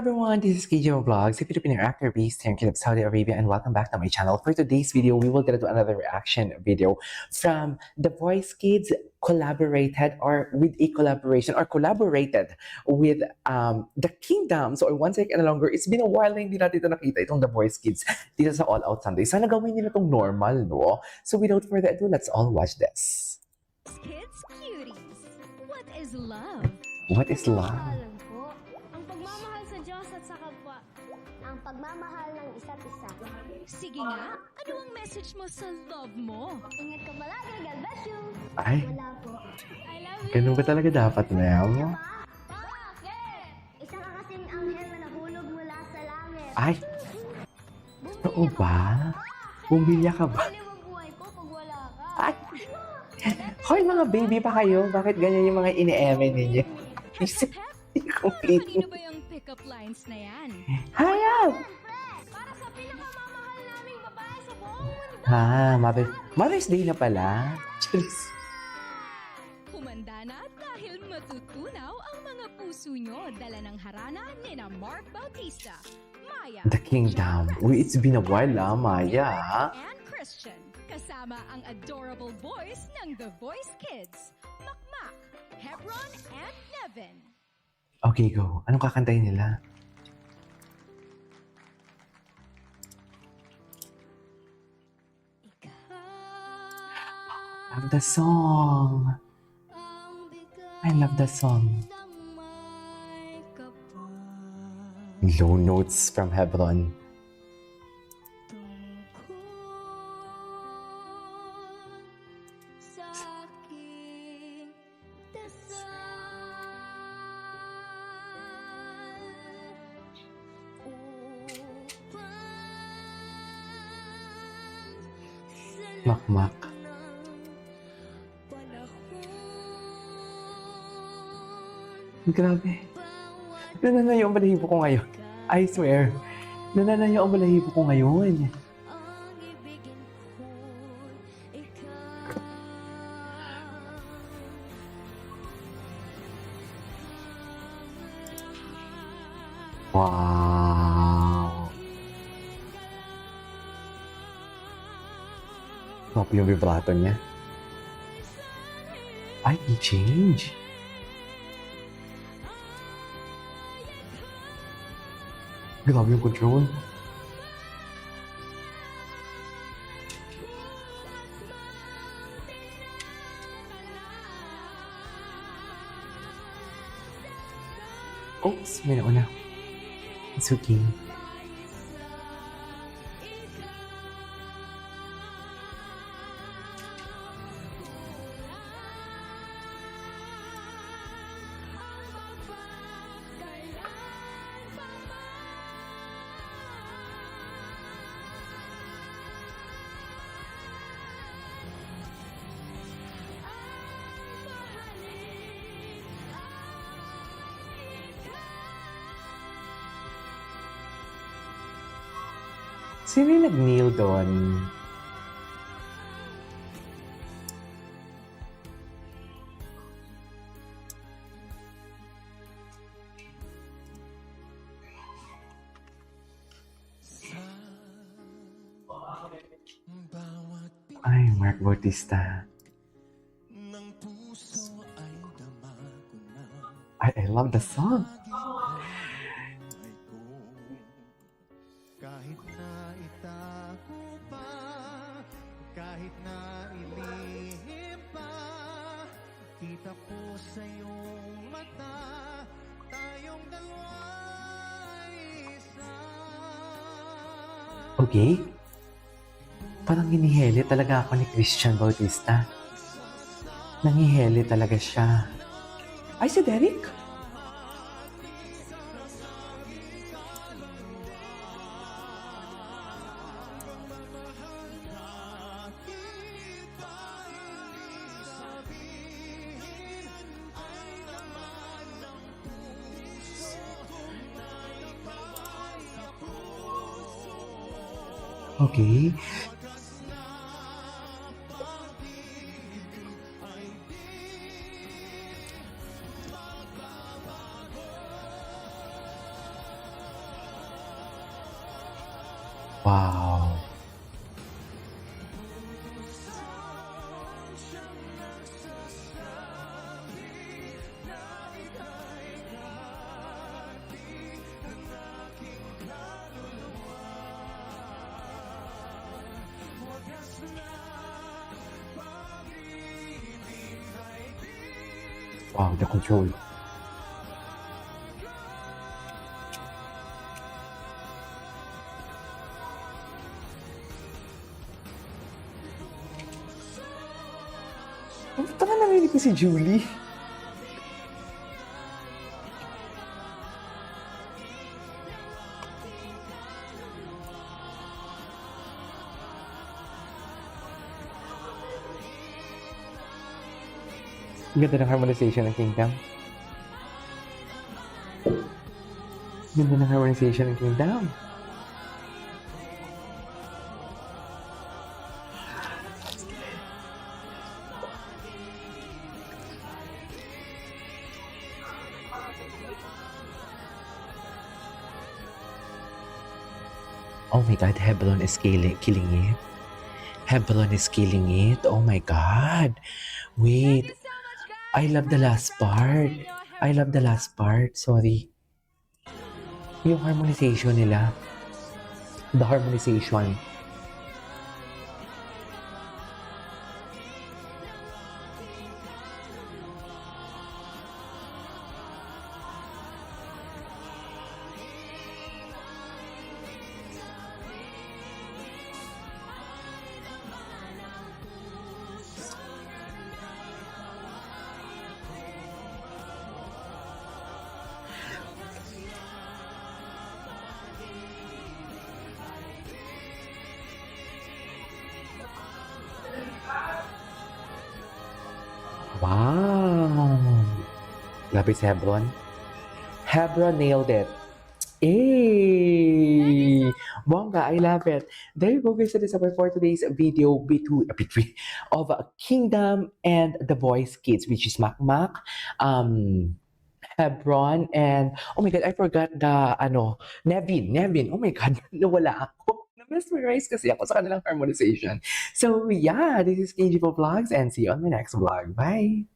everyone, this is KJO Vlogs, a Filipino actor based here in Kingdom of Saudi Arabia, and welcome back to my channel. For today's video, we will get into another reaction video from The Voice Kids collaborated with The Kingdoms or One Second Longer. It's been a while na hindi natin ito nakita, itong The Voice Kids dito sa All Out Sunday. Sana gawin nila itong normal, no? So without further ado, let's all watch this. Kids Cuties, what is love? What is love? Alam po, ang pagmamahal sa Diyos at sa kapwa. Ang pagmamahal ng isa't isa. Sige nga, ano ang message mo sa love mo? Ingat ka palagi, God bless you. Ay, Wala po. I love you. ganun ba talaga dapat, Mel? Bakit? Isa ka kasing anghel na nahulog mula sa langit. Ay, totoo ba? Bumbilya ka ba? Baliw ang buhay ko pag wala ka. Ay! Hoy, mga baby pa kayo? Bakit ganyan yung mga ine-eme ninyo? Kanino Complete. ba yung pick-up lines na yan? Hayab! Para sa pinakamamahal naming babae sa buong mundo. Mother's Day na pala. Cheers. Humanda na dahil matutunaw ang mga puso nyo. Dala ng harana ni na Mark Bautista, Maya, The Kingdom. Uy, it's been a while, Maya. and Christian. Kasama ang adorable boys ng The Voice Kids, Makmak, Hebron, and Nevin. Okay, go. Anong kakantayin nila? Love the song. I love the song. Low notes from Hebron. Makmak. Grabe. Nananayo ang balahibo ko ngayon. I swear. Nananayo ang balahibo ko ngayon. Wow. Top yung vibrato niya. Ay, i-change. Grabe yung control. Oops, may nauna. It's okay. Sino yung nag-kneel doon? Ay, Mark Bautista. I love the song. Kahit na itago pa, kahit na ilihim pa, kita ko sa iyong mata, tayong dalawa'y isa. Okay? Parang hinihili talaga ako ni Christian Bautista. Nangihili talaga siya. Ay, si Derek? Okay. Wow. Wow, the control. Ang tanga narinig ko si Julie. Ang ganda ng harmonization ng Kingdom. Ganda ng harmonization ng Kingdom. Oh my God, Hebron is killing it. Hebron is killing it. Oh my God. Wait, I love the last part. I love the last part. Sorry. Yung harmonization nila. The harmonization. Wow! Grabe si Hebron. Hebron nailed it. Hey! Bongga, I love it. There you go guys, that is for today's video between of Kingdom and The Voice Kids, which is Makmak, Hebron, and oh my God, I forgot the Nevin. Oh my God, nawala ako. Na-mesmerize kasi ako sa kanilang harmonization. So yeah, this is KG Vlogs and see you on my next vlog. Bye!